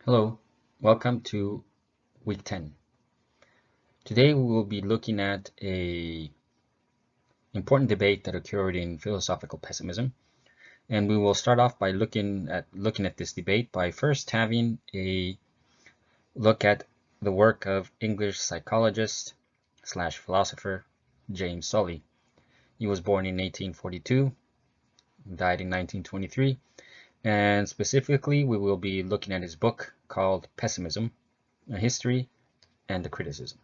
Hello, welcome to week 10. Today we will be looking at a important debate that occurred in philosophical pessimism, and we will start off by looking at this debate by first having a look at the work of English psychologist slash philosopher James Sully. He was born in 1842, died in 1923, and specifically we will be looking at his book called Pessimism, a History and a Criticism.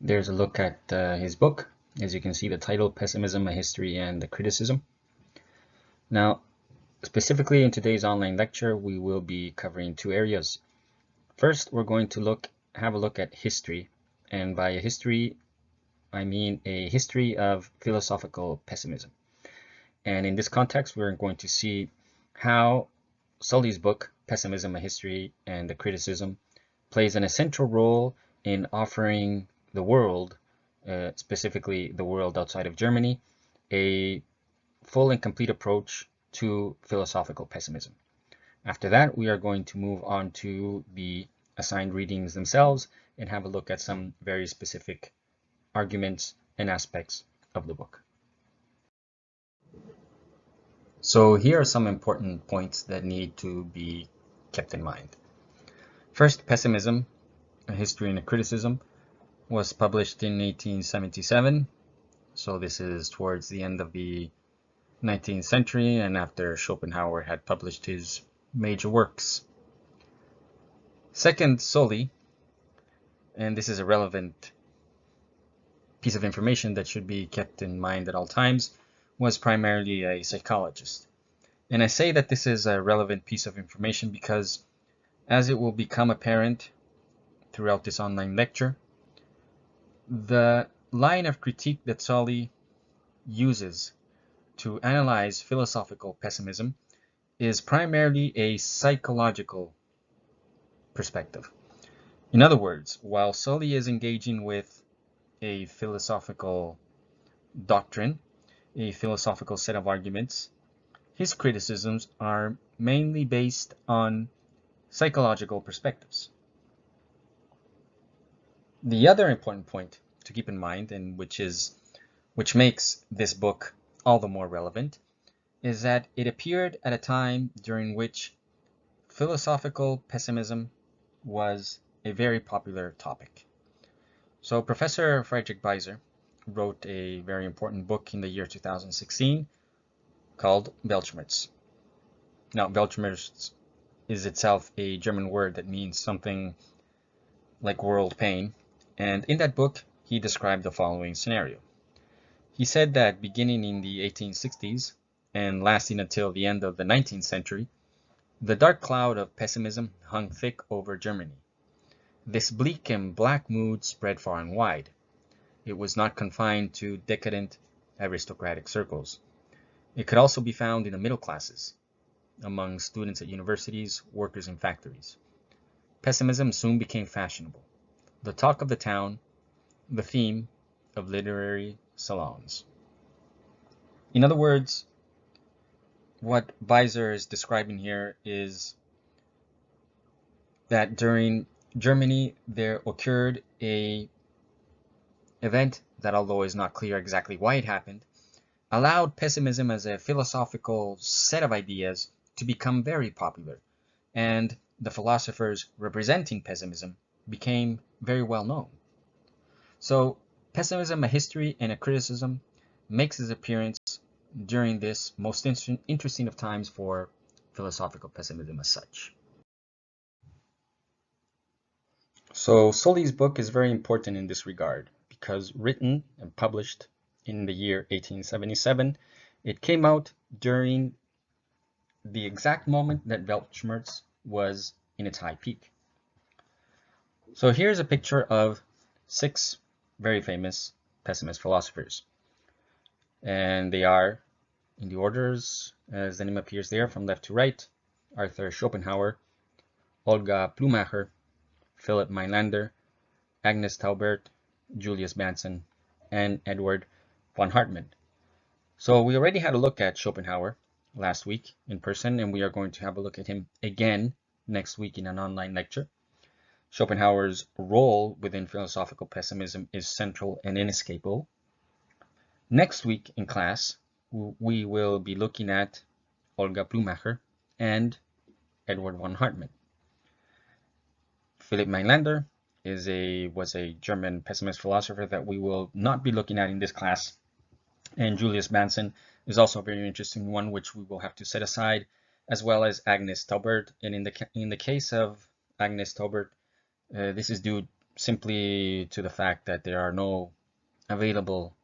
There's a look at his book. As you can see, the title, Pessimism, a History and a Criticism. Now, specifically in today's online lecture, we will be covering two areas. First, we're going to have a look at history. And by a history, I mean a history of philosophical pessimism. And in this context, we're going to see how Sully's book, Pessimism, a History and a Criticism, plays an essential role in offering the world, specifically the world outside of Germany, a full and complete approach to philosophical pessimism. After that, we are going to move on to the assigned readings themselves and have a look at some very specific arguments and aspects of the book. So here are some important points that need to be kept in mind. First, Pessimism, a History and a Criticism, was published in 1877. So this is towards the end of the 19th century and after Schopenhauer had published his major works. Second, Sully, and this is a relevant piece of information that should be kept in mind at all times, was primarily a psychologist. And I say that this is a relevant piece of information because, as it will become apparent throughout this online lecture, the line of critique that Sully uses to analyze philosophical pessimism is primarily a psychological perspective. In other words, while Sully is engaging with a philosophical doctrine, a philosophical set of arguments, his criticisms are mainly based on psychological perspectives. The other important point to keep in mind, and which makes this book all the more relevant, is that it appeared at a time during which philosophical pessimism was a very popular topic. So Professor Friedrich Beiser wrote a very important book in the year 2016 called Weltschmerz. Now, Weltschmerz is itself a German word that means something like world pain. And in that book, he described the following scenario. He said that beginning in the 1860s and lasting until the end of the 19th century, the dark cloud of pessimism hung thick over Germany. This bleak and black mood spread far and wide. It was not confined to decadent aristocratic circles. It could also be found in the middle classes, among students at universities, workers in factories. Pessimism soon became fashionable, the talk of the town, the theme of literary salons. In other words, what Beiser is describing here is that during Germany there occurred an event that, although is not clear exactly why it happened, allowed pessimism as a philosophical set of ideas to become very popular, and the philosophers representing pessimism became very well known. So Pessimism, a History and a Criticism makes its appearance during this most interesting of times for philosophical pessimism as such. So Sully's book is very important in this regard because written and published in the year 1877, it came out during the exact moment that Weltschmerz was in its high peak. So here's a picture of 6 very famous pessimist philosophers. And they are, in the orders as the name appears there, from left to right: Arthur Schopenhauer, Olga Plümacher, Philip Meinlander, Agnes Taubert, Julius Banson, and Edward von Hartmann. So we already had a look at Schopenhauer last week in person, and we are going to have a look at him again next week in an online lecture. Schopenhauer's role within philosophical pessimism is central and inescapable. Next week in class, we will be looking at Olga Plümacher and Edward von Hartmann. Philipp Meinlander was a German pessimist philosopher that we will not be looking at in this class. And Julius Banson is also a very interesting one, which we will have to set aside, as well as Agnes Taubert. And in the case of Agnes Taubert, this is due simply to the fact that there are no available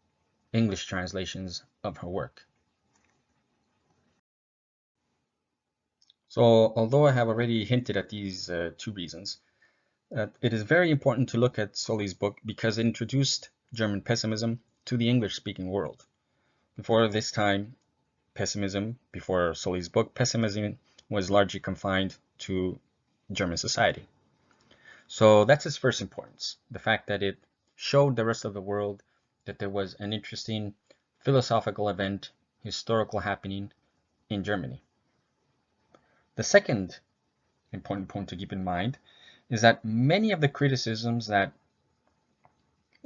English translations of her work. So, although I have already hinted at these two reasons, it is very important to look at Sully's book because it introduced German pessimism to the English-speaking world. Before this time, before Sully's book, pessimism was largely confined to German society. So that's its first importance, the fact that it showed the rest of the world that there was an interesting philosophical event, historical happening in Germany. The second important point to keep in mind is that many of the criticisms that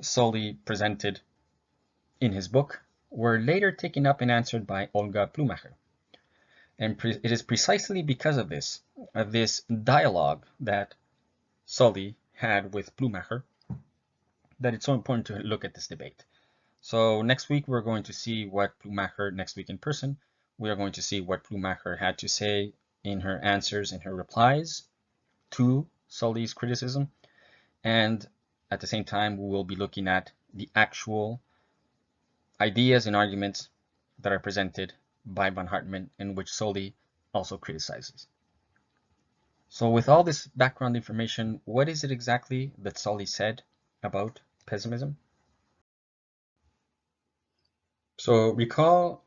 Sully presented in his book were later taken up and answered by Olga Plümacher. And it is precisely because of this dialogue that Sully had with Plümacher that it's so important to look at this debate. So next week we're going to see what Plümacher, next week in person, we are going to see what Plümacher had to say in her answers and her replies to Sully's criticism. And at the same time, we will be looking at the actual ideas and arguments that are presented by von Hartmann and which Sully also criticizes. So with all this background information, what is it exactly that Sully said about pessimism? So recall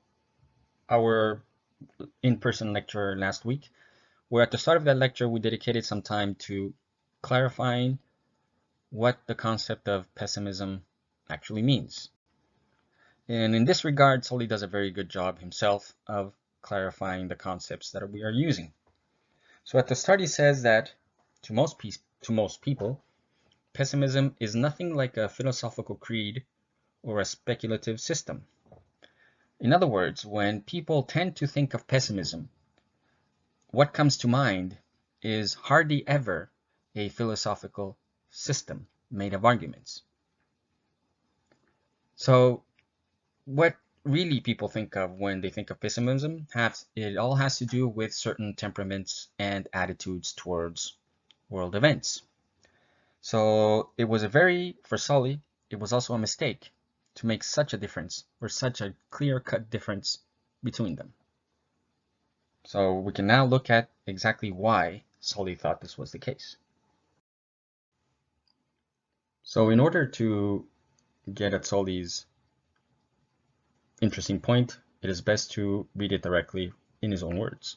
our in-person lecture last week, where at the start of that lecture, we dedicated some time to clarifying what the concept of pessimism actually means. And in this regard, Sully does a very good job himself of clarifying the concepts that we are using. So at the start, he says that to most people, pessimism is nothing like a philosophical creed or a speculative system. In other words, when people tend to think of pessimism, what comes to mind is hardly ever a philosophical system made of arguments. So what really people think of when they think of pessimism, it all has to do with certain temperaments and attitudes towards world events. So it was for Sully, it was also a mistake to make such a difference or such a clear-cut difference between them. So we can now look at exactly why Sully thought this was the case. So in order to get at Sully's interesting point, it is best to read it directly in his own words.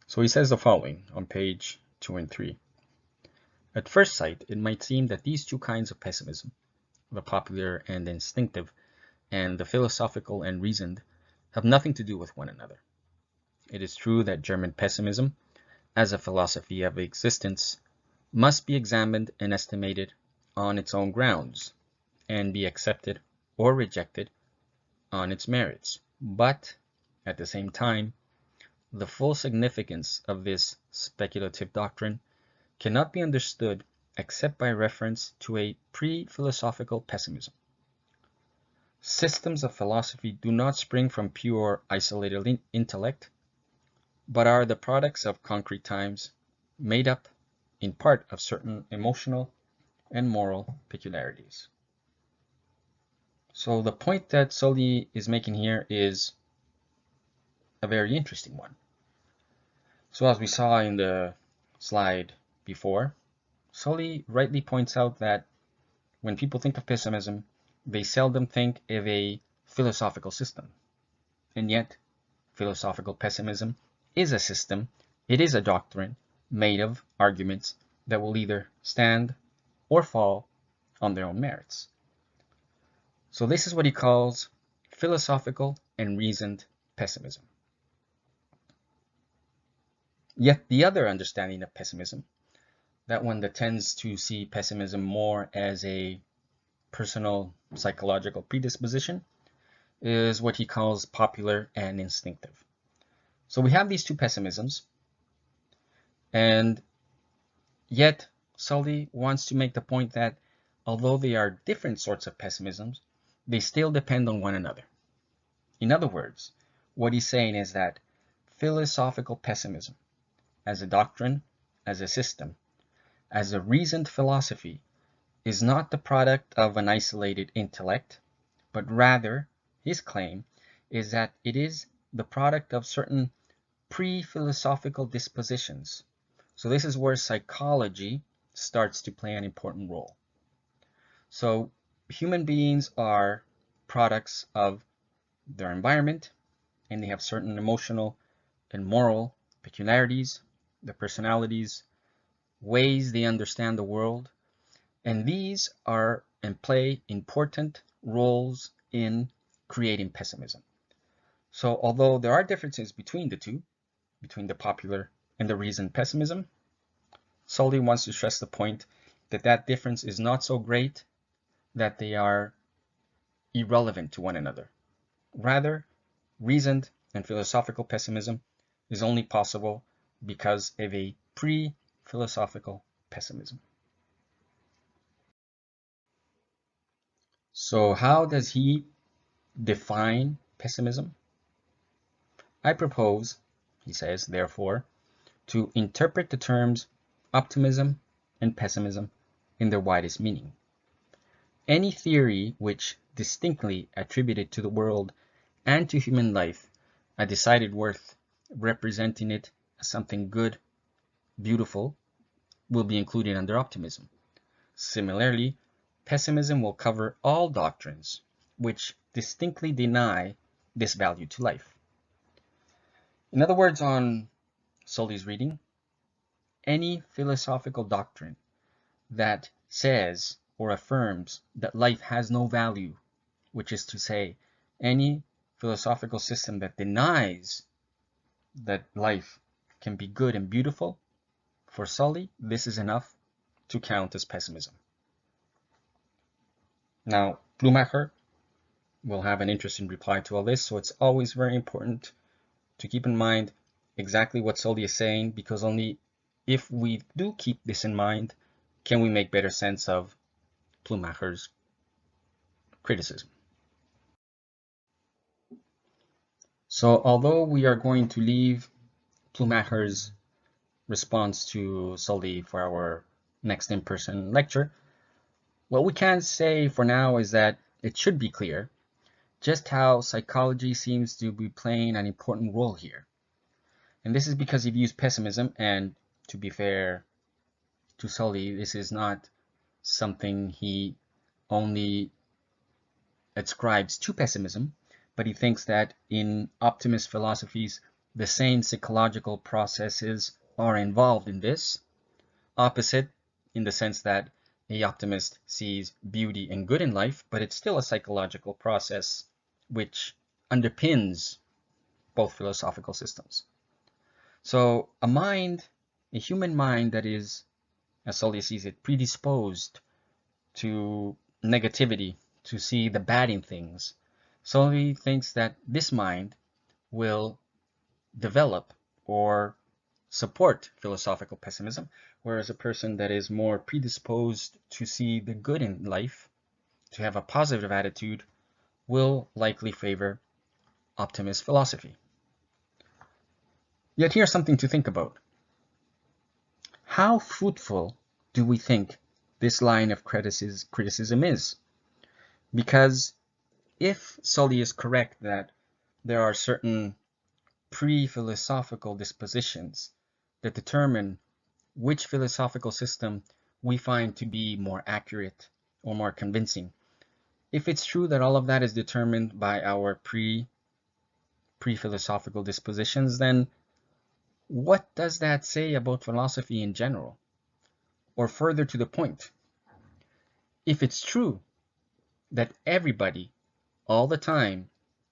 So he says the following on page 2 and 3. At first sight, it might seem that these two kinds of pessimism, the popular and instinctive, and the philosophical and reasoned, have nothing to do with one another. It is true that German pessimism, as a philosophy of existence, must be examined and estimated on its own grounds, and be accepted or rejected on its merits. But, at the same time, the full significance of this speculative doctrine cannot be understood except by reference to a pre-philosophical pessimism. Systems of philosophy do not spring from pure isolated intellect, but are the products of concrete times, made up in part of certain emotional and moral peculiarities. So the point that Sully is making here is a very interesting one. So as we saw in the slide before, Sully rightly points out that when people think of pessimism, they seldom think of a philosophical system. And yet, philosophical pessimism is a system, it is a doctrine made of arguments that will either stand or fall on their own merits. So this is what he calls philosophical and reasoned pessimism. Yet the other understanding of pessimism, that one that tends to see pessimism more as a personal psychological predisposition, is what he calls popular and instinctive. So we have these two pessimisms, and yet Sully wants to make the point that although they are different sorts of pessimisms, they still depend on one another. In other words, what he's saying is that philosophical pessimism, as a doctrine, as a system, as a reasoned philosophy, is not the product of an isolated intellect, but rather, his claim is that it is the product of certain pre-philosophical dispositions. So this is where psychology starts to play an important role. So human beings are products of their environment, and they have certain emotional and moral peculiarities, their personalities, ways they understand the world, and these are and play important roles in creating pessimism. So although there are differences between the two, between the popular and the reasoned pessimism, Sully wants to stress the point that that difference is not so great that they are irrelevant to one another. Rather, reasoned and philosophical pessimism is only possible because of a pre-philosophical pessimism. So how does he define pessimism? I propose, he says, therefore, to interpret the terms optimism and pessimism in their widest meaning. Any theory which distinctly attributed to the world and to human life a decided worth, representing it as something good, beautiful, will be included under optimism. Similarly, pessimism will cover all doctrines which distinctly deny this value to life. In other words, on Sully's reading, any philosophical doctrine that says or affirms that life has no value, which is to say, any philosophical system that denies that life can be good and beautiful, for Sully, this is enough to count as pessimism. Now, Plümacher will have an interesting reply to all this, so it's always very important to keep in mind exactly what Sully is saying, because only if we do keep this in mind can we make better sense of Plümacher's criticism. So although we are going to leave Plümacher's response to Sully for our next in-person lecture, what we can say for now is that it should be clear just how psychology seems to be playing an important role here. And this is because he views pessimism, and to be fair to Sully, this is not something he only ascribes to pessimism, but he thinks that in optimist philosophies, the same psychological processes are involved in this. Opposite, in the sense that the optimist sees beauty and good in life, but it's still a psychological process which underpins both philosophical systems. So a human mind that is, as Sully sees it, predisposed to negativity, to see the bad in things, Sully thinks that this mind will develop or support philosophical pessimism, whereas a person that is more predisposed to see the good in life, to have a positive attitude, will likely favor optimist philosophy. Yet here's something to think about. How fruitful do we think this line of criticism is? Because if Sully is correct that there are certain pre-philosophical dispositions that determine which philosophical system we find to be more accurate or more convincing, if it's true that all of that is determined by our pre-philosophical dispositions, then what does that say about philosophy in general? Or further to the point, if it's true that everybody, all the time,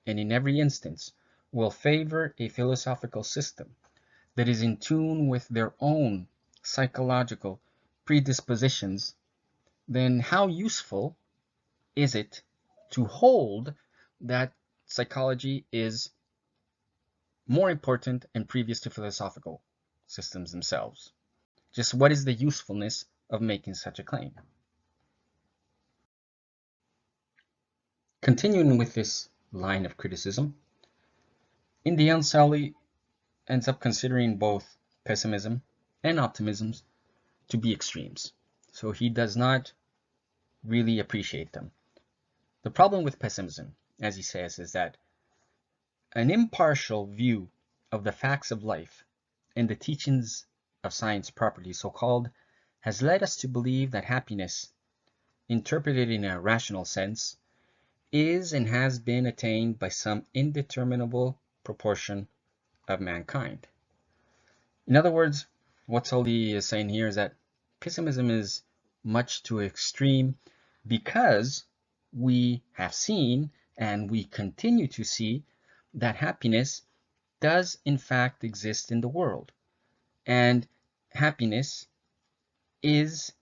and in every instance, will favor a philosophical system that is in tune with their own psychological predispositions, then how useful is it to hold that psychology is more important and previous to philosophical systems themselves? Just what is the usefulness of making such a claim? Continuing with this line of criticism, in the end, Sully ends up considering both pessimism and optimism to be extremes. So he does not really appreciate them. The problem with pessimism, as he says, is that an impartial view of the facts of life and the teachings of science properly so-called has led us to believe that happiness, interpreted in a rational sense, is and has been attained by some indeterminable proportion of mankind. In other words, what Sully is saying here is that pessimism is much too extreme because we have seen and we continue to see that happiness does in fact exist in the world, and happiness is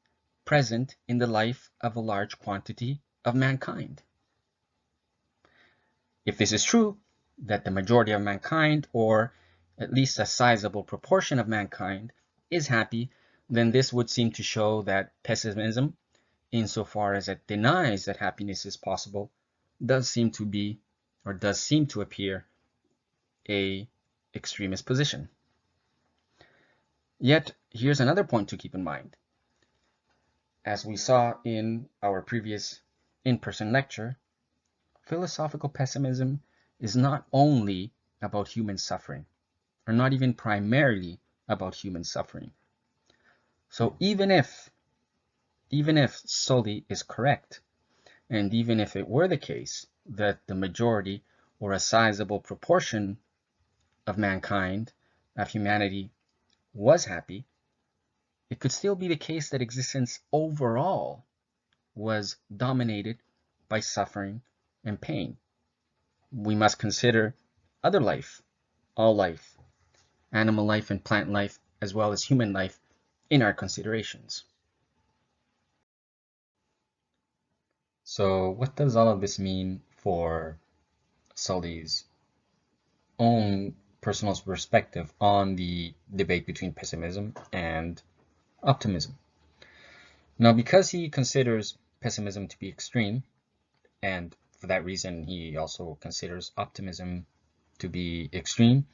present in the life of a large quantity of mankind. If this is true, that the majority of mankind, or at least a sizable proportion of mankind, is happy, then this would seem to show that pessimism, insofar as it denies that happiness is possible, does seem to be, or does seem to appear, a extremist position. Yet, here's another point to keep in mind. As we saw in our previous in-person lecture, philosophical pessimism is not only about human suffering, or not even primarily about human suffering. So even if Sully is correct, and even if it were the case that the majority or a sizable proportion of mankind, of humanity, was happy, it could still be the case that existence overall was dominated by suffering and pain. We must consider other life, all life, animal life and plant life, as well as human life, in our considerations. So what does all of this mean for Sully's own personal perspective on the debate between pessimism and optimism? Now, because he considers pessimism to be extreme, and for that reason he also considers optimism to be extreme,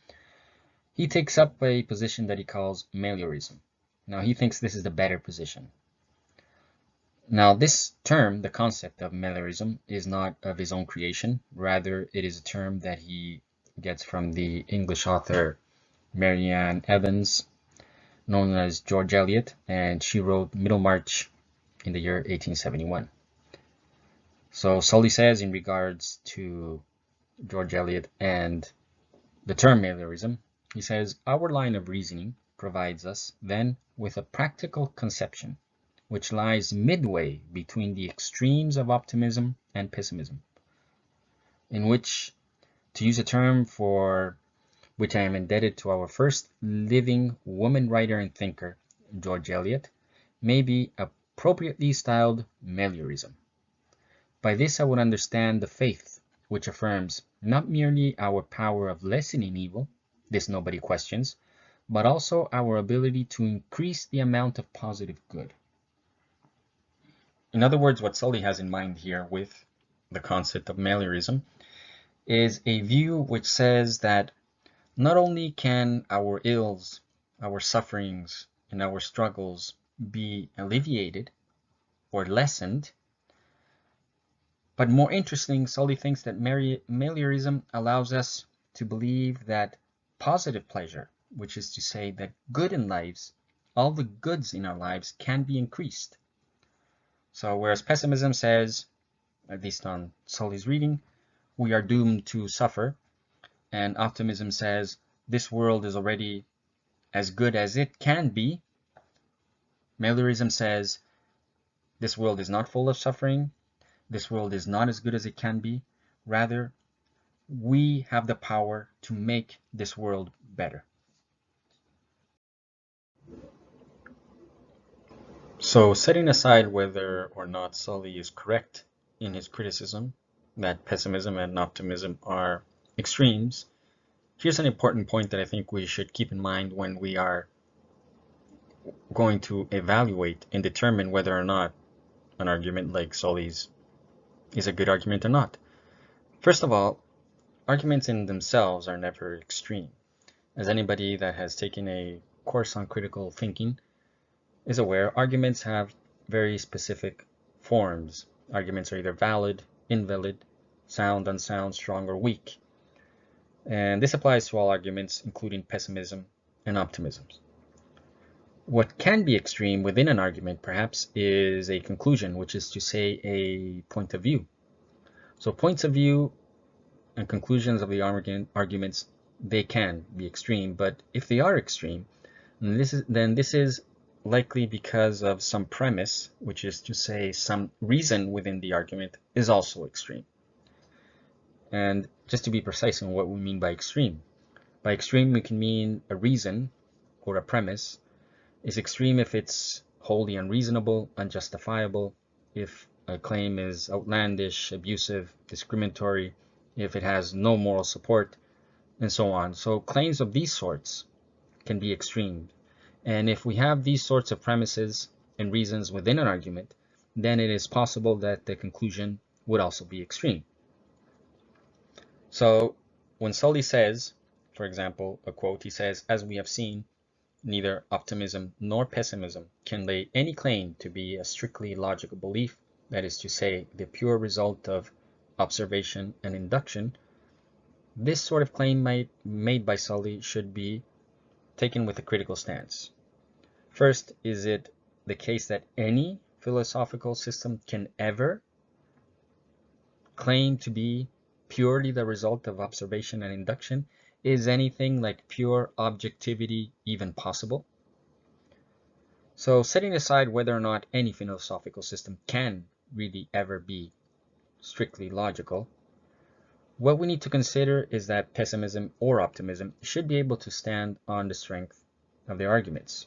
he takes up a position that he calls meliorism. Now, he thinks this is the better position. Now, this term, the concept of meliorism, is not of his own creation. Rather, it is a term that he gets from the English author Marianne Evans, known as George Eliot, and she wrote Middlemarch in the year 1871. So Sully says in regards to George Eliot and the term meliorism, he says, our line of reasoning provides us then with a practical conception which lies midway between the extremes of optimism and pessimism, in which, to use a term for which I am indebted to our first living woman writer and thinker, George Eliot, may be appropriately styled meliorism. By this I would understand the faith which affirms not merely our power of lessening evil, this nobody questions, but also our ability to increase the amount of positive good. In other words, what Sully has in mind here with the concept of meliorism is a view which says that not only can our ills, our sufferings, and our struggles be alleviated or lessened, but more interesting, Sully thinks that meliorism allows us to believe that positive pleasure, which is to say that good in lives, all the goods in our lives, can be increased. So whereas pessimism says, at least on Sully's reading, we are doomed to suffer, and optimism says this world is already as good as it can be, meliorism says this world is not full of suffering, this world is not as good as it can be, rather we have the power to make this world better. So, setting aside whether or not Sully is correct in his criticism that pessimism and optimism are extremes, here's an important point that I think we should keep in mind when we are going to evaluate and determine whether or not an argument like Sully's is a good argument or not. First of all, arguments in themselves are never extreme. As anybody that has taken a course on critical thinking is aware, arguments have very specific forms. Arguments are either valid, invalid, sound, unsound, strong, or weak. And this applies to all arguments, including pessimism and optimism. What can be extreme within an argument, perhaps, is a conclusion, which is to say a point of view. So points of view and conclusions of the arguments, they can be extreme, but if they are extreme, then this is likely because of some premise, which is to say some reason within the argument is also extreme. And just to be precise on what we mean by extreme we can mean a reason or a premise is extreme if it's wholly unreasonable, unjustifiable, if a claim is outlandish, abusive, discriminatory, if it has no moral support, and so on. So claims of these sorts can be extreme. And if we have these sorts of premises and reasons within an argument, then it is possible that the conclusion would also be extreme. So when Sully says, for example, a quote, he says, "As we have seen, neither optimism nor pessimism can lay any claim to be a strictly logical belief, that is to say, the pure result of observation and induction." This sort of claim made by Sully should be taken with a critical stance. First, is it the case that any philosophical system can ever claim to be purely the result of observation and induction? Is anything like pure objectivity even possible? So setting aside whether or not any philosophical system can really ever be strictly logical, what we need to consider is that pessimism or optimism should be able to stand on the strength of their arguments.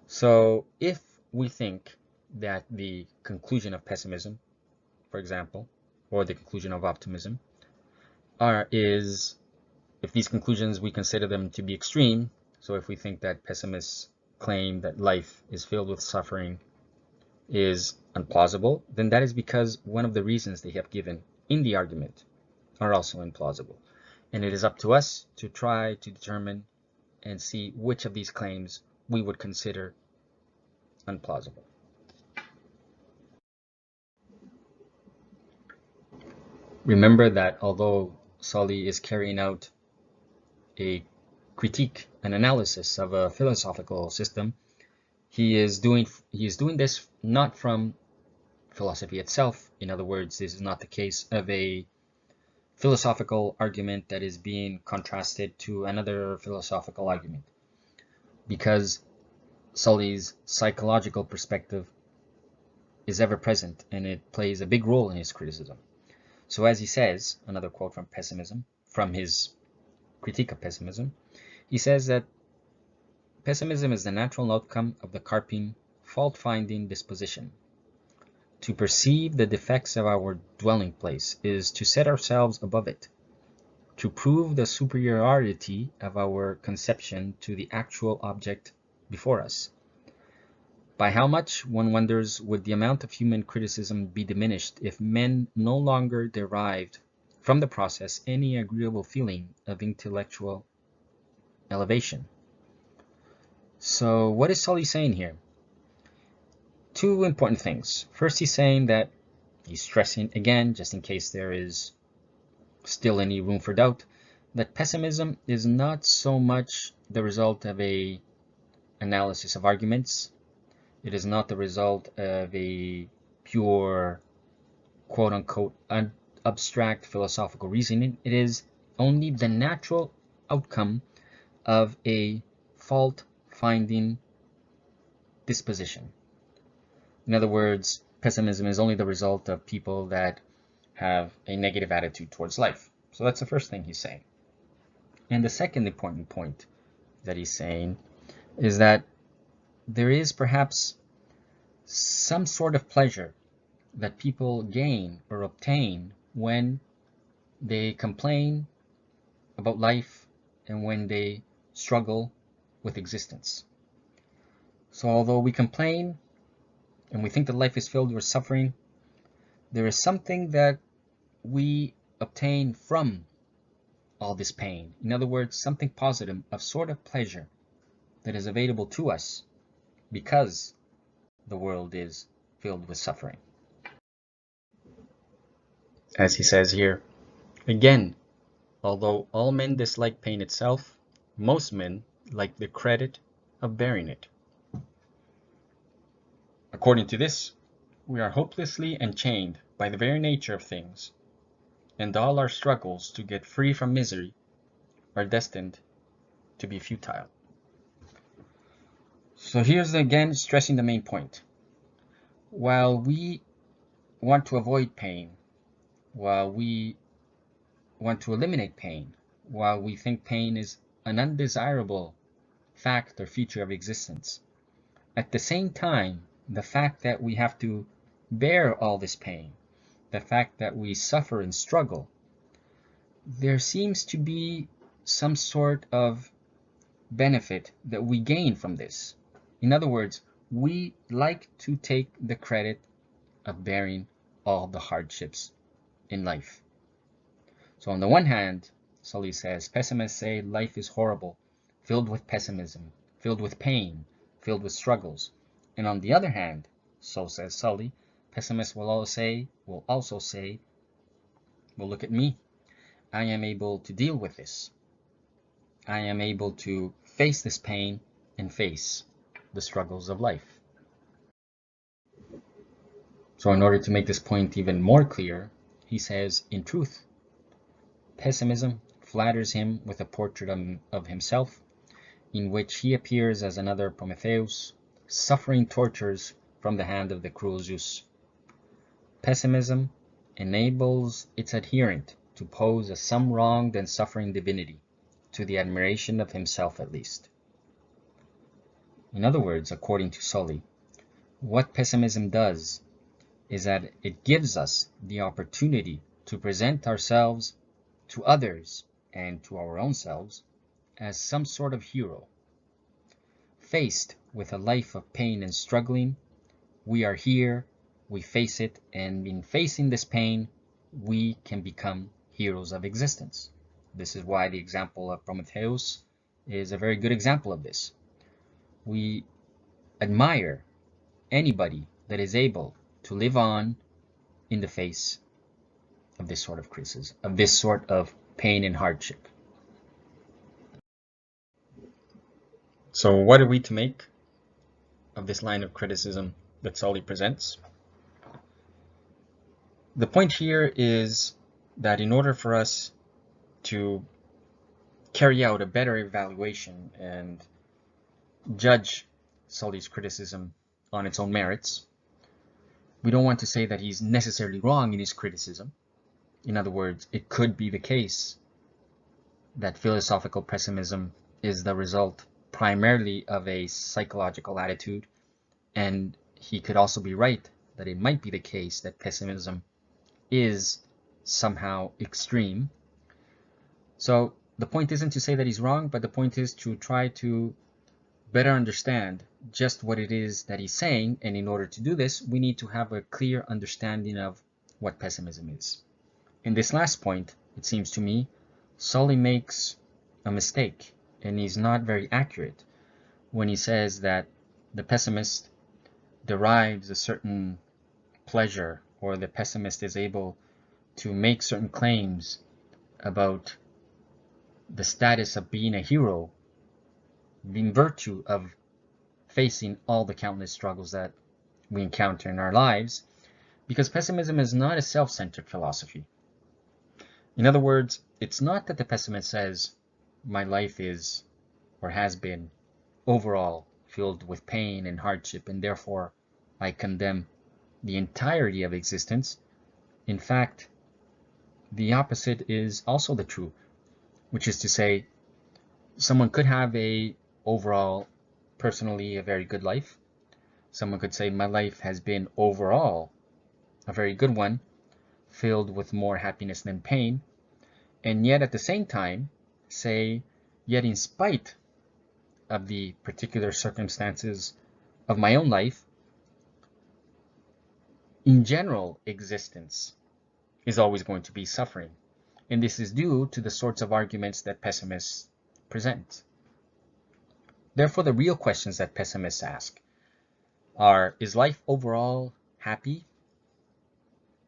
So if we think that the conclusion of pessimism, for example, or the conclusion of optimism if these conclusions we consider them to be extreme, so if we think that pessimists claim that life is filled with suffering is implausible, then that is because one of the reasons they have given in the argument are also implausible. And it is up to us to try to determine and see which of these claims we would consider implausible. Remember that although Sully is carrying out a critique, an analysis of a philosophical system, he is doing this not from philosophy itself. In other words, this is not the case of a philosophical argument that is being contrasted to another philosophical argument, because Sully's psychological perspective is ever present and it plays a big role in his criticism. So as he says, another quote from Pessimism, from his critique of pessimism, he says that pessimism is the natural outcome of the carping, fault-finding disposition. To perceive the defects of our dwelling place is to set ourselves above it, to prove the superiority of our conception to the actual object before us. By how much, one wonders, would the amount of human criticism be diminished if men no longer derived from the process any agreeable feeling of intellectual elevation? So what is Sully saying here? Two important things. First, he's saying that he's stressing again, just in case there is still any room for doubt, that pessimism is not so much the result of a analysis of arguments. It is not the result of a pure, quote-unquote, abstract philosophical reasoning. It is only the natural outcome of a fault-finding disposition. In other words, pessimism is only the result of people that have a negative attitude towards life. So that's the first thing he's saying. And the second important point that he's saying is that there is perhaps some sort of pleasure that people gain or obtain when they complain about life and when they struggle with existence. So although we complain and we think that life is filled with suffering, there is something that we obtain from all this pain. In other words, something positive, a sort of pleasure that is available to us because the world is filled with suffering. As he says here, again, although all men dislike pain itself, most men like the credit of bearing it. According to this, we are hopelessly enchained by the very nature of things, and all our struggles to get free from misery are destined to be futile. So here's again stressing the main point. While we want to avoid pain, while we want to eliminate pain, while we think pain is an undesirable fact or feature of existence, at the same time, the fact that we have to bear all this pain, the fact that we suffer and struggle, there seems to be some sort of benefit that we gain from this. In other words, we like to take the credit of bearing all the hardships in life. So on the one hand, Sully says, pessimists say life is horrible, filled with pessimism, filled with pain, filled with struggles. And on the other hand, so says Sully, pessimists will also say, well, look at me. I am able to deal with this. I am able to face this pain and face the struggles of life. So in order to make this point even more clear, he says, in truth, pessimism flatters him with a portrait of himself in which he appears as another Prometheus, suffering tortures from the hand of the cruel Zeus. Pessimism enables its adherent to pose as some wronged and suffering divinity, to the admiration of himself at least. In other words, according to Sully, what pessimism does is that it gives us the opportunity to present ourselves to others and to our own selves as some sort of hero. Faced with a life of pain and struggling, we are here, we face it, and in facing this pain, we can become heroes of existence. This is why the example of Prometheus is a very good example of this. We admire anybody that is able to live on in the face of this sort of criticism, of this sort of pain and hardship. So what are we to make of this line of criticism that Sully presents? The point here is that in order for us to carry out a better evaluation and judge Sully's criticism on its own merits, we don't want to say that he's necessarily wrong in his criticism. In other words, it could be the case that philosophical pessimism is the result primarily of a psychological attitude, and he could also be right that it might be the case that pessimism is somehow extreme. So the point isn't to say that he's wrong, but the point is to try to better understand just what it is that he's saying, and in order to do this, we need to have a clear understanding of what pessimism is. In this last point, it seems to me, Sully makes a mistake, and he's not very accurate when he says that the pessimist derives a certain pleasure, or the pessimist is able to make certain claims about the status of being a hero in virtue of facing all the countless struggles that we encounter in our lives, because pessimism is not a self-centered philosophy. In other words, it's not that the pessimist says, my life is, or has been, overall filled with pain and hardship, and therefore I condemn the entirety of existence. In fact, the opposite is also the truth, which is to say, someone could have overall, personally, a very good life, Someone could say my life has been overall a very good one, filled with more happiness than pain, and yet at the same time say, yet in spite of the particular circumstances of my own life, in general existence is always going to be suffering. And this is due to the sorts of arguments that pessimists present. Therefore, the real questions that pessimists ask are, is life overall happy?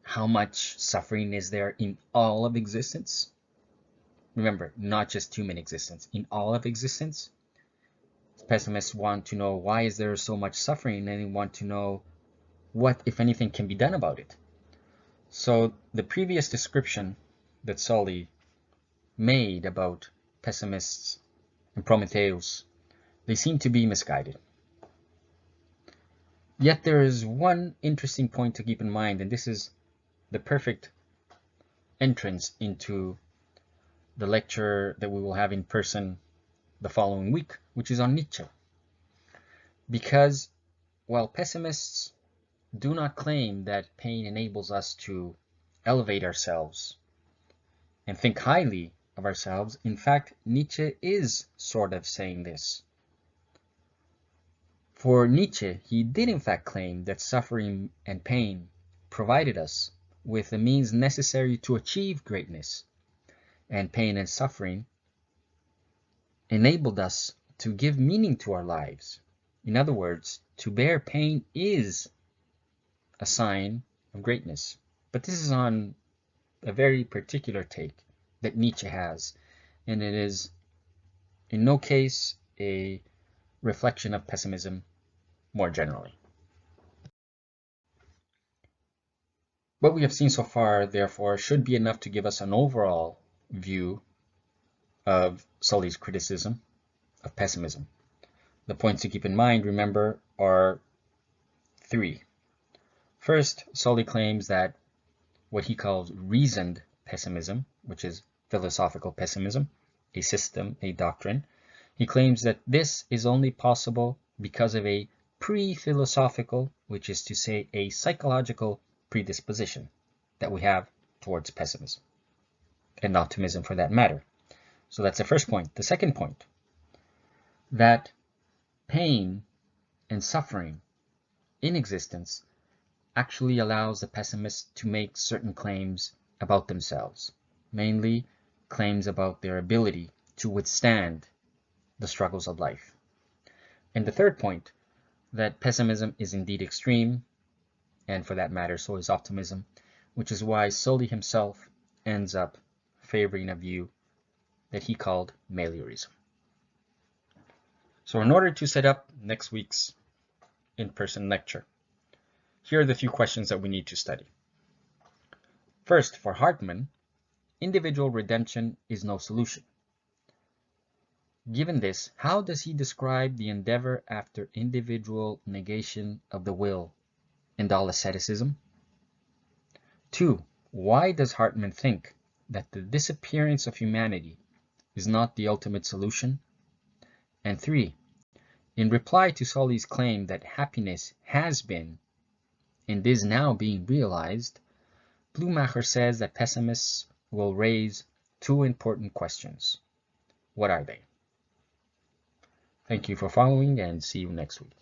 How much suffering is there in all of existence? Remember, not just human existence, in all of existence. Pessimists want to know, why is there so much suffering? And they want to know what, if anything, can be done about it. So the previous description that Sully made about pessimists and Prometheus, they seem to be misguided. Yet there is one interesting point to keep in mind, and this is the perfect entrance into the lecture that we will have in person the following week, which is on Nietzsche. Because while pessimists do not claim that pain enables us to elevate ourselves and think highly of ourselves, in fact, Nietzsche is sort of saying this. For Nietzsche, he did in fact claim that suffering and pain provided us with the means necessary to achieve greatness, and pain and suffering enabled us to give meaning to our lives. In other words, to bear pain is a sign of greatness. But this is on a very particular take that Nietzsche has, and it is in no case a reflection of pessimism more generally. What we have seen so far, therefore, should be enough to give us an overall view of Sully's criticism of pessimism. The points to keep in mind, remember, are three. First, Sully claims that what he calls reasoned pessimism, which is philosophical pessimism, a system, a doctrine, he claims that this is only possible because of a pre-philosophical, which is to say a psychological predisposition that we have towards pessimism, and optimism for that matter. So that's the first point. The second point, that pain and suffering in existence actually allows the pessimist to make certain claims about themselves, mainly claims about their ability to withstand the struggles of life. And the third point, that pessimism is indeed extreme, and for that matter, so is optimism, which is why Sully himself ends up favoring a view that he called meliorism. So in order to set up next week's in-person lecture, here are the few questions that we need to study. First, for Hartman, individual redemption is no solution. Given this, how does he describe the endeavor after individual negation of the will and all asceticism? 2. Why does Hartman think that the disappearance of humanity is not the ultimate solution? And 3. In reply to Sully's claim that happiness has been and is now being realized, Plümacher says that pessimists will raise two important questions. What are they? Thank you for following, and see you next week.